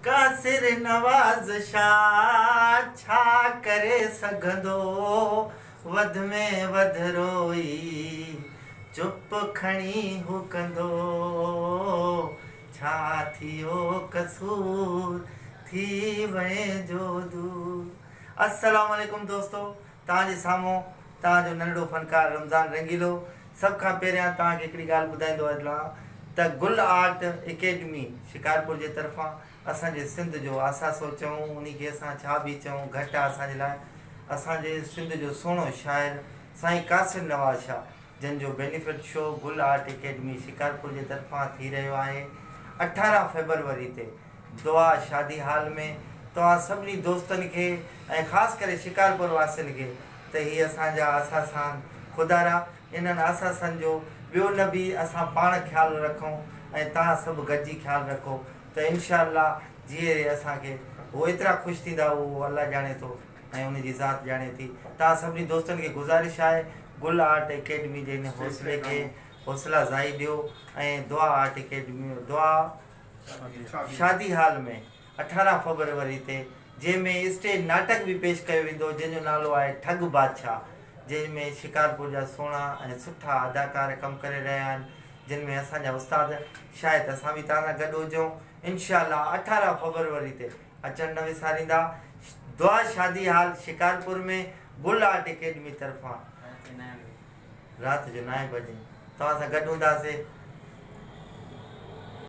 कासिर नवाज़ शाह छा करे सघंदो, वध में वध रोई चुप खणी हू कंदो, छा थियो कसूर थी वणे जो दूर। अस्सलाम वालेकुम दोस्तों, तव्हांजे साम्हूं तव्हांजो नंढड़ो फ़नकार रमज़ान रंगीलो। सभ खां पहिरियां तव्हांखे हिकिड़ी ॻाल्हि ॿुधाईंदो हलां त गुल आर्ट एकेडमी शिकारपुर जे तरफ़ां असांजे सिंध जो आसासो चऊं, उनखे असां छा बि चऊं घटि आहे असांजे लाइ। असांजे सिंध जो सुहिणो शाइर साईं कासिर नवाज़ शाह, जंहिंजो बेनिफिट शो गुल आर्ट एकेडमी शिकारपुर जे तरफ़ां थी रहियो आहे 18 फरवरी ते दुआ शादी हाल में। तव्हां सभिनी दोस्तनि खे ऐं ख़ासि करे शिकारपुर वासियुनि खे त हीअ असांजा आसासान खुदारा, इन्हनि आसासनि जो ॿियो न बि असां पाण ख़्यालु रखूं ऐं तव्हां सभु गॾिजी ख़्यालु रखो त इनशाअल्लाह जीअं असांखे उहो एतिरा ख़ुशि थींदा, उहो अल्लाह ॼाणे थो ऐं उनजी ज़ात ॼाणे थी। तव्हां सभिनी दोस्तनि खे गुज़ारिश आहे गुल आर्ट एकेडमी जे हिन हौसले खे हौसला अफ़ज़ाई ॾियो ऐं दुआ आर्ट एकेडमी दुआ शादी हाल में 18 फरवरी ते, जंहिंमें स्टेज नाटक बि पेश कयो वेंदो जंहिंजो नालो आहे ठग बादशाह, जंहिंमें शिकारपुर जा सुहिणा ऐं सुठा अदाकार कमु करे रहिया आहिनि, जिन में असांजा उस्ताद शायदि असां बि तव्हां सां गॾु हुजूं इनशाअल्लाह 18 फरवरी ते अचणु न विसारींदा। दुआ शादी हाल शिकारपुर में गुल आर्ट एकेडमी तरफ़ां राति जो 9 बजे तव्हां सां गॾु हूंदासीं।